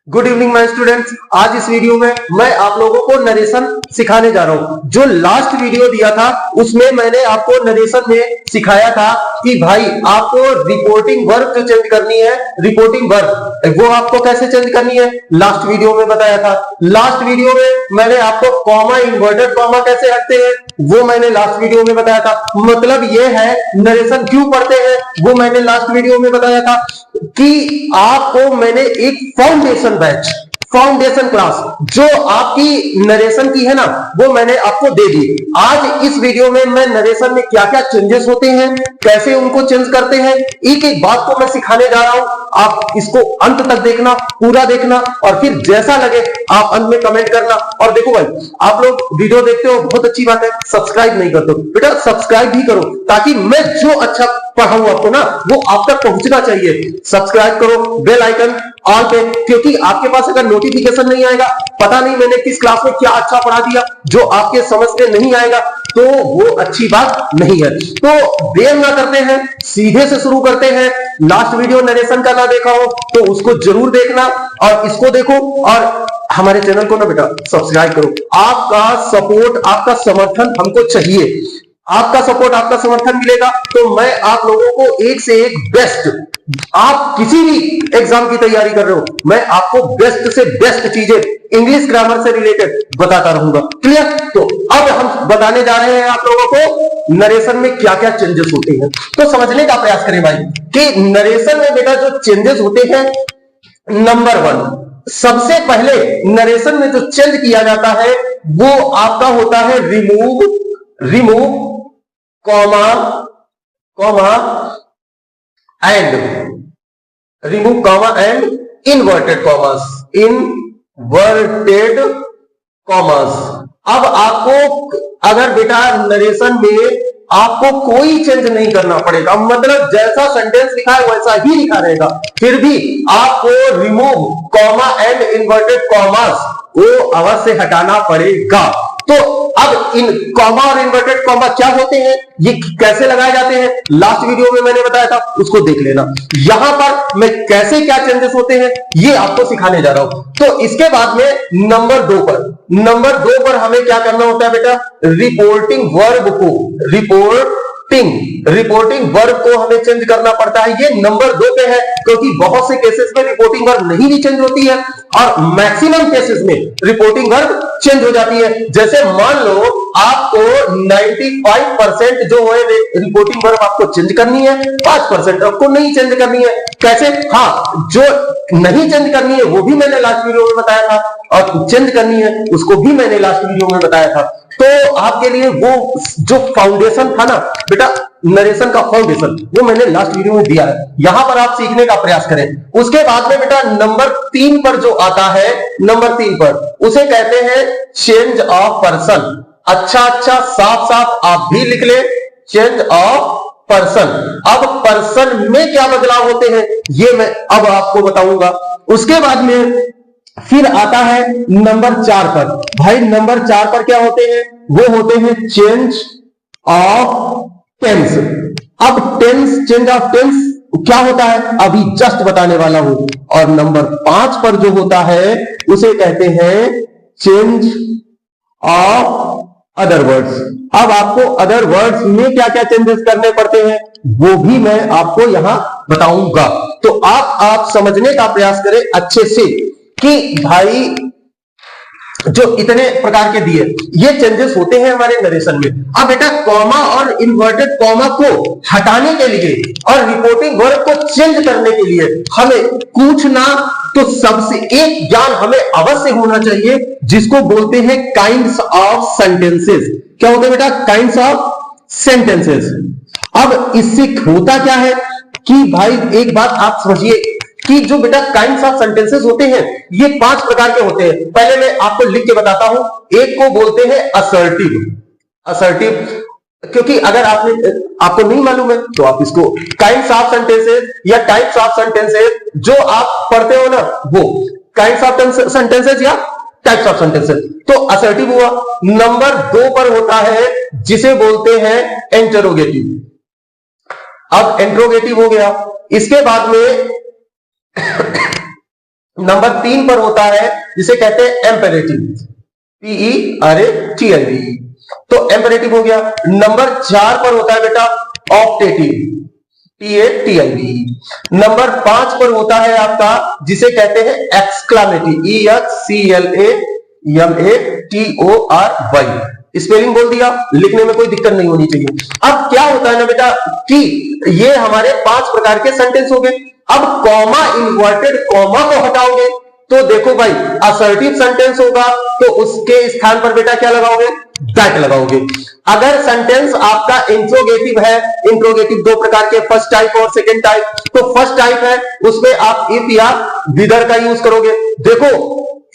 Good evening my students. आज इस video में मैं आप लोगों को नरेशन सिखाने जा रहा हूं। जो लास्ट वीडियो दिया था उसमें मैंने आपको नरेशन में सिखाया था कि भाई आपको रिपोर्टिंग वर्ब जो चेंज करनी है, रिपोर्टिंग वर्ब वो आपको कैसे चेंज करनी है लास्ट वीडियो में बताया था। लास्ट वीडियो में मैंने आपको कॉमा, इन्वर्टेड कॉमा कैसे हटते हैं वो मैंने लास्ट वीडियो में बताया था। मतलब ये है नरेशन क्यों पढ़ते हैं वो मैंने लास्ट वीडियो में बताया था कि आपको मैंने एक फाउंडेशन क्लास जो आपकी नरेशन की है ना वो मैंने आपको दे दी। आज इस वीडियो में मैं नरेशन में क्या क्या चेंजेस होते हैं, कैसे उनको चेंज करते हैं, एक एक बात को मैं सिखाने जा रहा हूं। आप इसको अंत तक देखना, पूरा देखना और फिर जैसा लगे आप अंत में कमेंट करना। और देखो भाई, आप लोग वीडियो देखते हो बहुत अच्छी बात है, सब्सक्राइब नहीं करते बेटा सब्सक्राइब भी करो ताकि मैं जो अच्छा पढ़ाऊं आपको ना वो आप तक पहुंचना चाहिए। सब्सक्राइब करो, बेल आइकन ऑल पे, क्योंकि आपके पास अगर नोटिफिकेशन नहीं आएगा, पता नहीं मैंने किस क्लास में क्या अच्छा पढ़ा दिया जो आपके समझ में नहीं आएगा तो वो अच्छी बात नहीं है। तो देर ना करते हैं, सीधे से शुरू करते हैं। लास्ट वीडियो नरेशन का ना देखा हो तो उसको जरूर देखना और इसको देखो और हमारे चैनल को ना बेटा सब्सक्राइब करो। आपका सपोर्ट, आपका समर्थन हमको चाहिए। आपका सपोर्ट, आपका समर्थन मिलेगा तो मैं आप लोगों को एक से एक बेस्ट, आप किसी भी एग्जाम की तैयारी कर रहे हो मैं आपको बेस्ट से बेस्ट चीजें इंग्लिश ग्रामर से रिलेटेड बताता रहूंगा। क्लियर? तो अब हम बताने जा रहे हैं आप लोगों को नरेशन में क्या क्या चेंजेस होते हैं। तो समझने का प्रयास करें भाई कि नरेशन में बेटा जो चेंजेस होते हैं, नंबर वन, सबसे पहले नरेशन में जो चेंज किया जाता है वो आपका होता है remove comma and, remove comma and inverted commas, inverted commas. अब आपको अगर बेटा नरेशन में आपको कोई चेंज नहीं करना पड़ेगा, मतलब जैसा सेंटेंस लिखा है वैसा ही लिखा रहेगा, फिर भी आपको remove comma and inverted commas वो अवश्य हटाना पड़ेगा। तो अब इन कॉमा और इन्वर्टेड कॉमा क्या होते हैं, ये कैसे लगाए जाते हैं, लास्ट वीडियो में मैंने बताया था, उसको देख लेना। यहां पर मैं कैसे क्या चेंजेस होते हैं ये आपको सिखाने जा रहा हूं। तो इसके बाद में नंबर दो पर हमें क्या करना होता है बेटा, रिपोर्टिंग वर्ब को हमें चेंज करना पड़ता है। ये नंबर दो पे है क्योंकि बहुत से केसेस में रिपोर्टिंग वर्ब नहीं भी चेंज होती है और मैक्सिमम केसेस में रिपोर्टिंग वर्ब चेंज हो जाती है। जैसे मान लो आपको 95% जो है रिपोर्टिंग वर्ब आपको चेंज करनी है, 5% आपको नहीं चेंज करनी है। कैसे? हाँ, जो नहीं चेंज करनी है वो भी मैंने लास्ट वीडियो में बताया था और चेंज करनी है उसको भी मैंने लास्ट वीडियो में बताया था। तो आपके लिए वो जो फाउंडेशन था ना बेटा, नरेशन का फाउंडेशन, वो मैंने लास्ट वीडियो में दिया है। यहां पर आप सीखने का प्रयास करें। उसके बाद में बेटा नंबर 3 पर जो आता है, नंबर 3 पर उसे कहते हैं चेंज ऑफ पर्सन। अच्छा साफ साफ आप भी लिख ले, चेंज ऑफ पर्सन। अब पर्सन में क्या बदलाव होते हैं ये मैं अब आपको बताऊंगा। उसके बाद में फिर आता है नंबर 4 पर। भाई नंबर 4 पर क्या होते हैं, वो होते हैं चेंज ऑफ टेंस। अब चेंज ऑफ टेंस क्या होता है अभी जस्ट बताने वाला हूं। और नंबर 5 पर जो होता है उसे कहते हैं चेंज ऑफ अदर वर्ड्स। अब आपको अदर वर्ड्स में क्या क्या चेंजेस करने पड़ते हैं वो भी मैं आपको यहां बताऊंगा। तो आप समझने का प्रयास करें अच्छे से कि भाई जो इतने प्रकार के दिए ये चेंजेस होते हैं हमारे नरेशन में। अब बेटा कॉमा और इन्वर्टेड कॉमा को हटाने के लिए और रिपोर्टिंग वर्ब को चेंज करने के लिए हमें पूछना तो सबसे एक ज्ञान हमें अवश्य होना चाहिए जिसको बोलते हैं काइंड्स ऑफ सेंटेंसेस। क्या होते हैं बेटा? Kinds of sentences. अब इससे होता क्या है कि भाई एक बात आप समझिए कि जो बेटा काइंड्स ऑफ सेंटेंसेस होते हैं ये 5 प्रकार के होते हैं। पहले मैं आपको लिख के बताता हूं। एक को बोलते हैं असर्टिव, क्योंकि अगर आपको नहीं मालूम है तो आप इसको काइंड्स ऑफ सेंटेंसेस या टाइप्स ऑफ सेंटेंसेस जो आप पढ़ते हो ना वो काइंड्स ऑफ सेंटेंसेस या टाइप्स ऑफ सेंटेंसेस। तो असर्टिव हुआ। नंबर 2 पर होता है जिसे बोलते हैं इंटरोगेटिव। अब इंटरोगेटिव हो गया। इसके बाद में नंबर 3 पर होता है जिसे कहते हैं एम्पेरेटिव, PERATIV, तो एम्पेरेटिव हो गया। नंबर 4 पर होता है बेटा ऑप्टेटिव, TATIV। नंबर 5 पर होता है आपका जिसे कहते हैं एक्सक्लामेटिव, EXCLAMATORY। स्पेलिंग बोल दिया, लिखने में कोई दिक्कत नहीं होनी चाहिए। अब क्या होता है ना बेटा कि ये हमारे 5 प्रकार के सेंटेंस हो गए। अब कॉमा, इन्वर्टेड कॉमा को हटाओगे तो देखो भाई असर्टिव सेंटेंस होगा तो उसके स्थान पर बेटा क्या लगाओगे, दैट लगाओगे। अगर सेंटेंस आपका इंट्रोगेटिव है, इंट्रोगेटिव 2 प्रकार के, फर्स्ट टाइप और सेकंड टाइप, तो फर्स्ट टाइप है उसमें आप इफ या विदर का यूज करोगे। देखो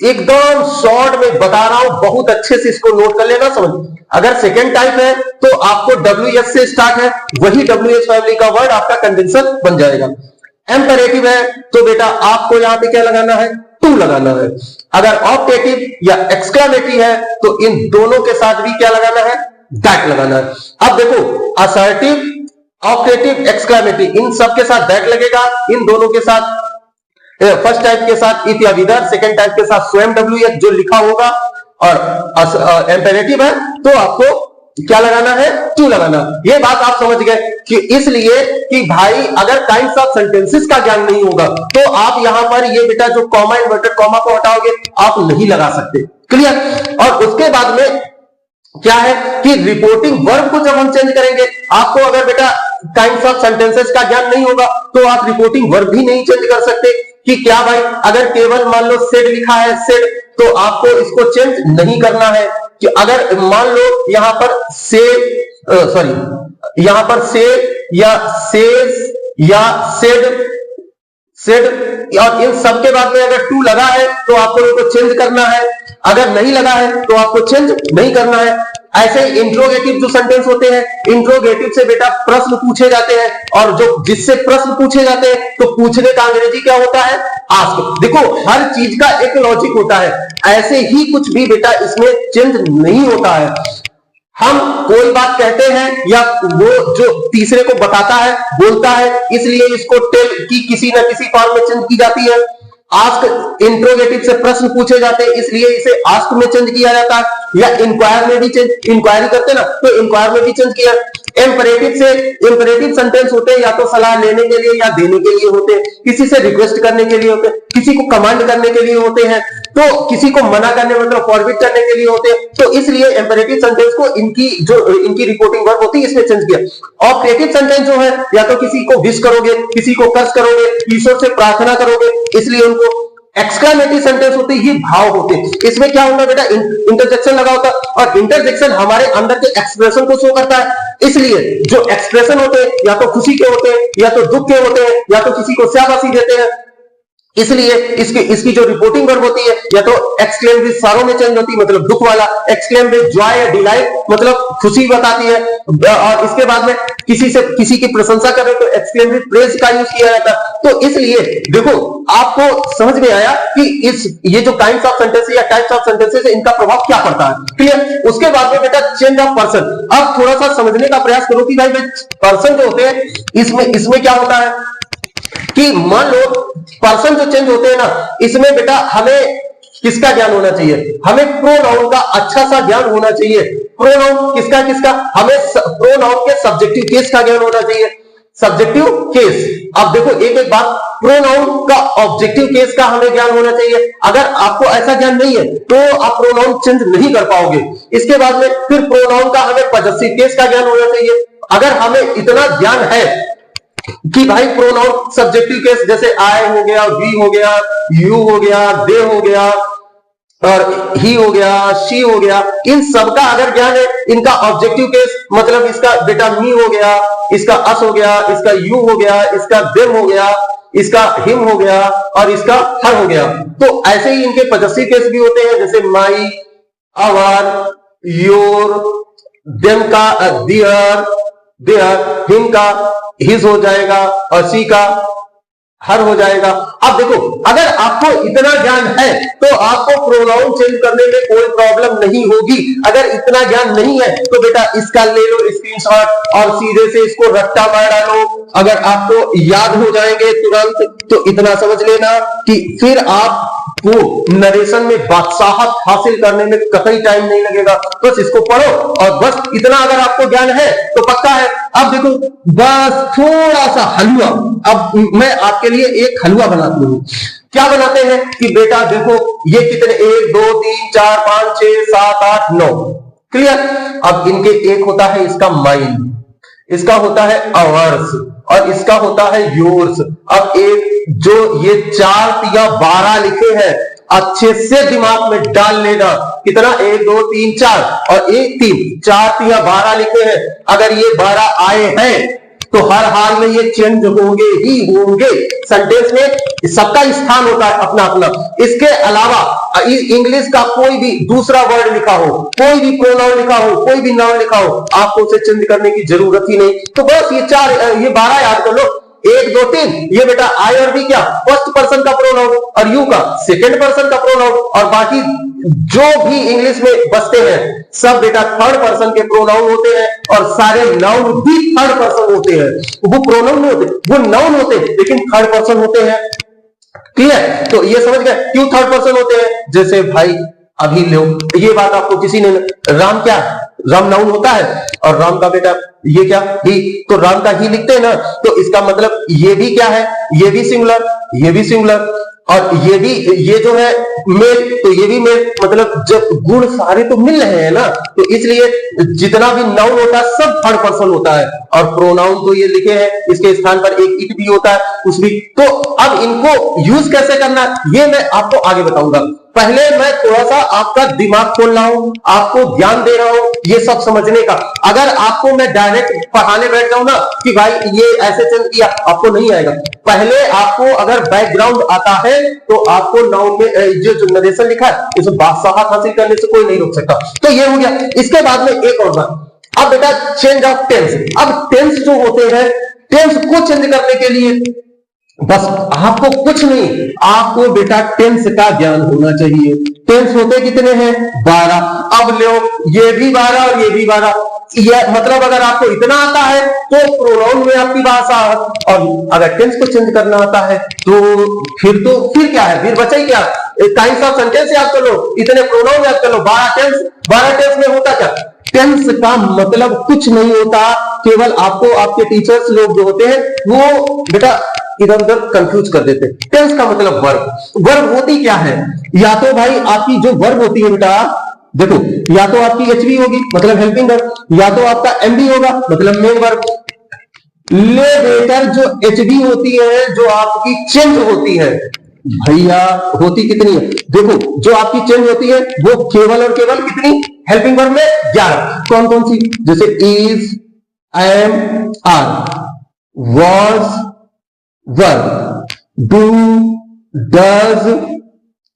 एकदम शॉर्ट में बता रहा हूं, बहुत अच्छे से इसको नोट कर लेना, समझ। अगर सेकंड टाइप है तो आपको WS से स्टार्ट है, वही WH फैमिली का वर्ड आपका कंडेंसर बन जाएगा। एम्पेरेटिव है तो बेटा आपको यहां पे क्या लगाना है, टू लगाना है। अगर ऑप्टेटिव या एक्सक्लामेटिव है तो इन दोनों के साथ भी क्या लगाना है, दैट लगाना है। अब देखो असर्टिव, ऑप्टेटिव, एक्सक्लामेटिव, इन सब के साथ दैट लगेगा, इन दोनों के साथ फर्स्ट टाइप के साथ इफ या विदर, सेकंड टाइप के साथ स्वयं WH जो लिखा होगा, और एम्पेरेटिव है तो आपको क्या लगाना है, टू लगाना। ये बात आप समझ गए कि इसलिए कि भाई अगर काइंड्स ऑफ सेंटेंसेस का ज्ञान नहीं होगा तो आप यहां पर ये बेटा जो कॉमा, इन्वर्टेड कॉमा को हटाओगे आप नहीं लगा सकते, क्लियर। और उसके बाद में क्या है कि रिपोर्टिंग वर्ब को जब हम चेंज करेंगे, आपको अगर बेटा काइंड्स ऑफ सेंटेंसेस का ज्ञान नहीं होगा तो आप रिपोर्टिंग वर्ब भी नहीं चेंज कर सकते कि क्या भाई अगर केवल मान लो सेड लिखा है, सेड, तो आपको इसको चेंज नहीं करना है। कि अगर मान लो यहां पर से, सॉरी यहां पर से या सेज या सेड, सेड और इन सब के बाद में अगर टू लगा है तो आपको इनको चेंज करना है, अगर नहीं लगा है तो आपको चेंज नहीं करना है। ऐसे इंट्रोगेटिव जो सेंटेंस होते हैं, इंट्रोगेटिव से बेटा प्रश्न पूछे जाते हैं, और जो जिससे प्रश्न पूछे जाते हैं तो पूछने का अंग्रेजी क्या होता है, आस्क। देखो हर चीज का एक लॉजिक होता है, ऐसे ही कुछ भी बेटा इसमें चेंज नहीं होता है। हम कोई बात कहते हैं या वो जो तीसरे को बताता है, बोलता है, इसलिए इसको टेल की किसी ना किसी फॉर्म में चेंज की जाती है। आस्क इंट्रोगेटिव से प्रश्न पूछे जाते हैं, इसलिए इसे आस्क में चेंज किया जाता है, या इंक्वायर में भी चेंज, इंक्वायरी करते ना तो इंक्वायर में भी चेंज किया। इंपरेटिव से, इंपरेटिव सेंटेंस होते हैं या तो सलाह लेने के लिए या देने के लिए होते हैं, किसी से रिक्वेस्ट करने के लिए होते हैं, किसी को कमांड करने के लिए होते हैं, तो किसी को मना करने मतलब फॉरबिड करने के लिए होते हैं। तो इसलिए इंपरेटिव सेंटेंस को इनकी रिपोर्टिंग वर्ब होती है, इसमें चेंज किया। ऑप्टेटिव सेंटेंस जो है या तो किसी को विश करोगे, किसी को कर्ज करोगे, ईश्वर से प्रार्थना करोगे, इसलिए उनको एक्सक्लेमेटिव सेंटेंस होते ही भाव होते। इसमें क्या होता है बेटा, इंटरजेक्शन लगा होता है, और इंटरजेक्शन हमारे अंदर के एक्सप्रेशन को शो करता है। इसलिए जो एक्सप्रेशन होते हैं या तो खुशी के होते हैं, या तो दुख के होते हैं, या तो किसी को शाबाशी देते हैं, इसलिए इसकी जो रिपोर्टिंग वर्ब होती है या तो एक्सक्लेम विद सॉरो में चेंज होती है, मतलब दुख वाला, एक्सक्लेम विद जॉय या डिलाइट मतलब खुशी बताती है, और इसके बाद में किसी की प्रशंसा कर रहे तो एक्सक्लेम विद प्रेज का यूज किया जाता है। तो इसलिए देखो आपको समझ में आया कि ये जो काइंड्स ऑफ सेंटेंसेस या टाइप्स ऑफ सेंटेंसेस है इनका प्रभाव क्या पड़ता है, क्लियर। उसके बाद में बेटा चेंज ऑफ पर्सन। अब थोड़ा सा समझने का प्रयास करो कि भाई पर्सन जो होते हैं इसमें क्या होता है कि मान लो पर्सन जो चेंज होते हैं ना, इसमें बेटा हमें किसका ज्ञान होना चाहिए, हमें प्रोनाउन का अच्छा सा ज्ञान होना चाहिए। प्रोनाउन किसका, हमें प्रोनाउन के सब्जेक्टिव केस का ज्ञान होना चाहिए, सब्जेक्टिव केस। अब देखो एक एक बात, प्रोनाउन का ऑब्जेक्टिव केस का हमें ज्ञान होना चाहिए। अगर आपको ऐसा ज्ञान नहीं है तो आप प्रोनाउन चेंज नहीं कर पाओगे। इसके बाद में फिर प्रोनाउन का हमें पॉजेसिव केस का ज्ञान होना चाहिए। अगर हमें इतना ज्ञान है कि भाई प्रोनाउन सब्जेक्टिव केस जैसे आई हो गया, वी हो गया, यू हो गया, दे हो गया, और ही हो गया, शी हो गया, इन सब का अगर ज्ञान है, इनका ऑब्जेक्टिव केस मतलब इसका बेटा मी हो गया, इसका अस हो गया, इसका यू हो गया, इसका देम हो गया, इसका हिम हो गया, और इसका हर हो गया। तो ऐसे ही इनके पॉजेसिव केस भी होते हैं, जैसे माई, आवर, योर, देम का देयर, हिम का हिज हो जाएगा, और सी का हर हो जाएगा। अब देखो, अगर आपको इतना ज्ञान है तो आपको प्रोनाउन चेंज करने में कोई प्रॉब्लम नहीं होगी। अगर इतना ज्ञान नहीं है तो बेटा इसका ले लो स्क्रीनशॉट और सीधे से इसको रट्टा मार डालो। अगर आपको याद हो जाएंगे तुरंत तो इतना समझ लेना कि फिर आपको नरेशन में बादशाहत हासिल करने में कतई टाइम नहीं लगेगा। बस इसको पढ़ो और बस इतना अगर आपको ज्ञान है तो पक्का है। अब देखो, बस थोड़ा सा हलवा, अब मैं आपके लिए एक हलवा बनाती हूं। क्या बनाते हैं कि बेटा देखो ये कितने 1 2 3 4 5 6 7 8 9 क्लियर। अब इनके एक होता है इसका माइंड, इसका होता है आवर्स और इसका होता है योर्स। अब एक जो ये 4 या 12 लिखे हैं अच्छे से दिमाग में डाल लेना। कितना 1 2 3 4 और 1 3 4 या 12 लिखे हैं। अगर ये 12 आए हैं तो हर हाल में ये चेंज होंगे ही होंगे। सेंटेंस में सबका स्थान होता है अपना अपना। इसके अलावा इंग्लिश का कोई भी दूसरा वर्ड लिखा हो, कोई भी प्रोनाउन लिखा हो, कोई भी नाउन लिखा हो, आपको उसे चेंज करने की जरूरत ही नहीं। तो बस ये 12 याद कर लो। 1 2 3 ये बेटा आई और बी क्या फर्स्ट पर्सन का प्रोनाउन और यू का सेकंड पर्सन का प्रोनाउन और बाकी जो भी इंग्लिश में बसते हैं सब बेटा थर्ड पर्सन के प्रोनाउन होते हैं और सारे नाउन भी थर्ड पर्सन होते हैं। वो प्रोनाउन नहीं होते, वो नाउन होते हैं लेकिन थर्ड पर्सन होते हैं। क्लियर? तो ये समझ गए क्यों थर्ड पर्सन होते हैं। जैसे भाई अभी लो, ये बात आपको किसी ने, राम क्या, राम नाउन होता है और राम का बेटा ये क्या ही, तो राम का ही लिखते हैं ना। तो इसका मतलब ये भी क्या है, ये भी सिंगुलर, ये भी सिंगुलर और ये भी, ये जो है मेल, तो ये भी मेल। मतलब जब गुण सारे तो मिल रहे हैं ना, तो इसलिए जितना भी नाउन होता है सब थर्ड पर्सन होता है। और प्रोनाउन तो ये लिखे हैं, इसके स्थान पर एक इट भी होता है, कुछ भी। तो अब इनको यूज कैसे करना ये मैं आपको आगे बताऊंगा। पहले मैं थोड़ा सा आपका दिमाग खोल रहा हूं, आपको ज्ञान दे रहा हूं ये सब समझने का। अगर आपको मैं डायरेक्ट पढ़ाने बैठ जाऊं ना कि भाई ये ऐसे चेंज किया, आपको नहीं आएगा। पहले आपको अगर बैकग्राउंड आता है तो आपको नाउन में जो नरेशन लिखा है इसमें बादशाहत हासिल करने से कोई नहीं रोक सकता। तो ये हो गया। इसके बाद में एक और बात, अब बेटा चेंज ऑफ टेंस। अब टेंस जो होते हैं, टेंस को चेंज करने के लिए बस आपको कुछ नहीं, आपको बेटा टेंस का ज्ञान होना चाहिए। टेंस होते कितने हैं 12। अब लो ये भी 12 और ये भी 12। ये मतलब अगर आपको इतना आता है तो प्रोनाउन में आपकी भाषा, और अगर टेंस को चेंज करना आता है तो फिर क्या है, फिर बचा ही क्या। टाइम्स ऑफ सेंटेंस याद कर लो, इतने प्रोनाउन याद कर लो, 12 टेंस में होता क्या। टेंस का मतलब कुछ नहीं होता, केवल आपको आपके टीचर्स लोग जो होते हैं वो बेटा इधर उधर कंफ्यूज कर देते। टेंस का मतलब वर्ब। वर्ब होती क्या है, या तो भाई आपकी जो वर्ब होती है बेटा देखो, या तो आपकी एचवी होगी मतलब हेल्पिंग वर्ब, या तो आपका एमबी होगा मतलब मेन वर्ब। ले बेटर जो एचवी होती है, जो आपकी चेंज होती है भैया, होती कितनी है देखो, जो आपकी चेंज होती है वो केवल और केवल कितनी, हेल्पिंग वर्ब में 11। कौन कौन सी, जैसे is, am, are, was, verb, do, does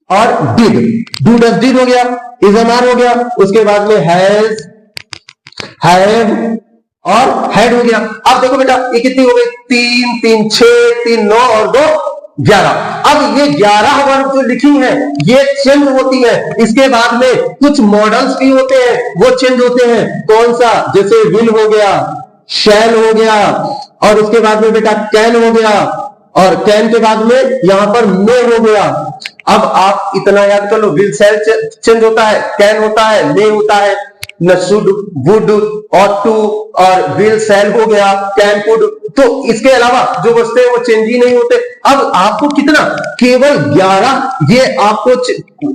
और डिड। डू डज डिड हो गया, इज एम आर हो गया, उसके बाद में हैज, हैव और हैड हो गया। अब देखो बेटा ये कितनी हो गई, 3 3 6 3 9 और 2 11। अब ये 11 वर्ब जो लिखी है ये चेंज होती है। इसके बाद में कुछ मॉडल्स भी होते हैं वो चेंज होते हैं। कौन सा, जैसे विल हो गया, शैल हो गया और उसके बाद में बेटा कैन हो गया और कैन के बाद में यहां पर मे हो गया। अब आप इतना याद कर लो, विल शैल चेंज होता है, कैन होता है, मे होता है, न शुड, वुड, ऑट टू और विल शैल हो गया, कैन, कुड। तो इसके अलावा जो बचते हैं वो चेंज ही नहीं होते। अब आपको कितना, केवल 11 ये आपको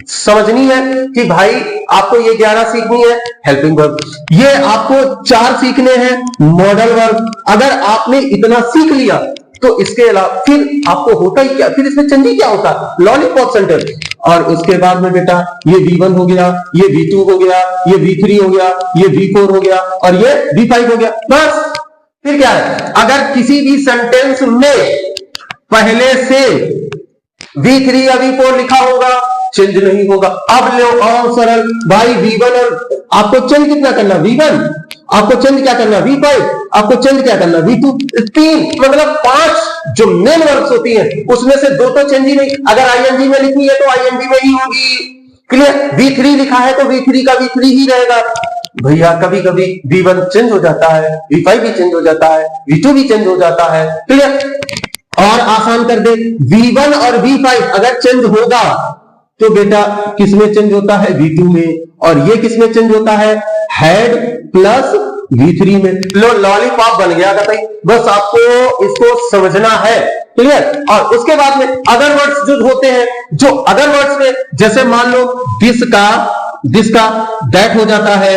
समझनी है कि भाई आपको ये 11 सीखनी है हेल्पिंग वर्ब। ये आपको 4 सीखने हैं मॉडल वर्ब। अगर आपने इतना सीख लिया तो इसके अलावा फिर आपको होता ही क्या, फिर इसमें चेंज ही क्या होता, लॉलीपॉप सेंटेंस। और उसके बाद में बेटा ये V1 हो गया, ये V2 हो गया, ये V3 हो गया, ये V4 हो गया और ये V5 हो गया। बस फिर क्या है, अगर किसी भी सेंटेंस में पहले से V3 या V4 लिखा होगा चेंज नहीं होगा। अब लो और सरल भाई V1 और आपको चेंज कितना करना V1, आपको चेंज क्या करना V5, आपको चेंज क्या करना V2, 3 मतलब 5 जो मेन वर्ड्स होती हैं उसमें से 2 तो चेंज ही नहीं। अगर ING में लिखनी है तो ING में ही होगी। क्लियर। V3 लिखा है तो V3 का V3 ही रहेगा। भैया कभी कभी V1 चेंज हो जाता है, V5 भी चेंज हो जाता है, V2 भी चेंज हो जाता है। क्लियर। और आसान कर दे, V1 और V5 अगर चेंज होगा तो बेटा किसमें चेंज होता है V2 में, और ये किसमें चेंज होता है हेड प्लस V3 में। लो लॉलीपॉप बन गया था भाई, बस आपको इसको समझना है। क्लियर। और उसके बाद में अदर वर्ड्स जो होते हैं, जो अदर वर्ड्स में जैसे मान लो दिस का दैट हो जाता है,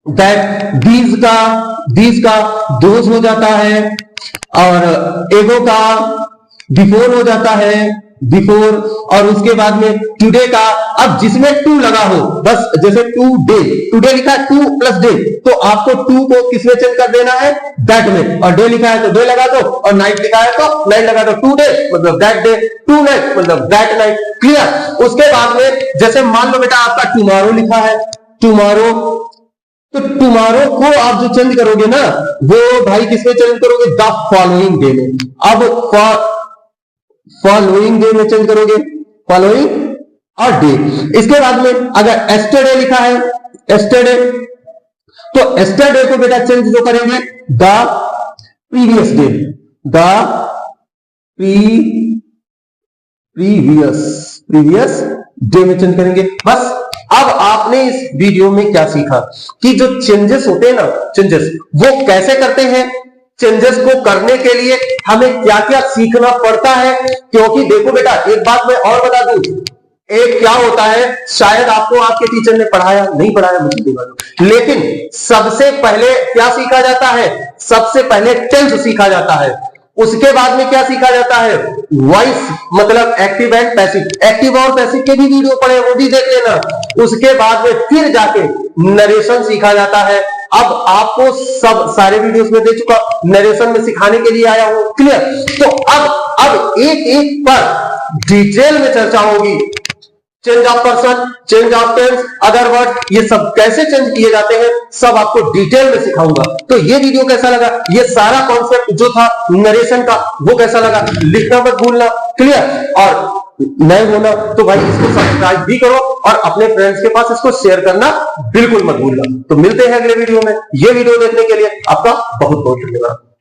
दैट दीज का दोज हो जाता है, और एगो का बिफोर हो जाता है, बिफोर, और उसके बाद में टुडे का अब जिसमें टू लगा हो, बस जैसे टुडे लिखा है 2 प्लस डे, तो आपको 2 को किसमें चेंज कर देना है दैट में, और डे लिखा है तो डे लगा दो, और नाइट लिखा है तो नाइट लगा दो। टू डे मतलब दैट डे, टू नाइट मतलब दैट नाइट। क्लियर। उसके बाद में जैसे मान लो बेटा आपका टुमारो लिखा है, टुमारो, तो टुमारो को आप जो चेंज करोगे ना वो भाई किसमें चेंज करोगे द फॉलोइंग डे में। अब फॉलोइंग डे में चेंज करोगे, फॉलोइंग और डे। इसके बाद में अगर एस्टरडे लिखा है, एस्टरडे, तो एस्टरडे को बेटा चेंज जो करेंगे the previous day, the previous day में चेंज करेंगे। बस अब आपने इस वीडियो में क्या सीखा कि जो चेंजेस होते हैं ना, चेंजेस वो कैसे करते हैं, चेंजेस को करने के लिए हमें क्या क्या सीखना पड़ता है। क्योंकि देखो बेटा एक बात मैं और बता दूं, एक क्या होता है, शायद आपको आपके टीचर ने पढ़ाया, नहीं पढ़ाया मुझे नहीं मालूम, लेकिन सबसे पहले क्या सीखा जाता है, सबसे पहले टेंस सीखा जाता है। उसके बाद में क्या सीखा जाता है, वॉइस मतलब एक्टिव एंड पैसिव, एक्टिव और पैसिव के भी वीडियो पड़े वो भी देख लेना। उसके बाद में फिर जाके नरेशन सीखा जाता है। अब आपको सब सारे वीडियोस में दे चुका, नरेशन में सिखाने के लिए आया हूं। क्लियर। तो अब एक एक पर डिटेल में चर्चा होगी। Change of person, change of tense, other word, ये सब कैसे चेंज किए जाते हैं सब आपको डिटेल में सिखाऊंगा। तो ये वीडियो कैसा लगा, ये सारा कॉन्सेप्ट जो था नरेशन का वो कैसा लगा, लिखना मत भूलना। क्लियर। और नए होना तो भाई इसको सब्सक्राइब भी करो और अपने फ्रेंड्स के पास इसको शेयर करना बिल्कुल मत भूलना। तो मिलते हैं अगले वीडियो में। ये वीडियो देखने के लिए आपका बहुत बहुत धन्यवाद।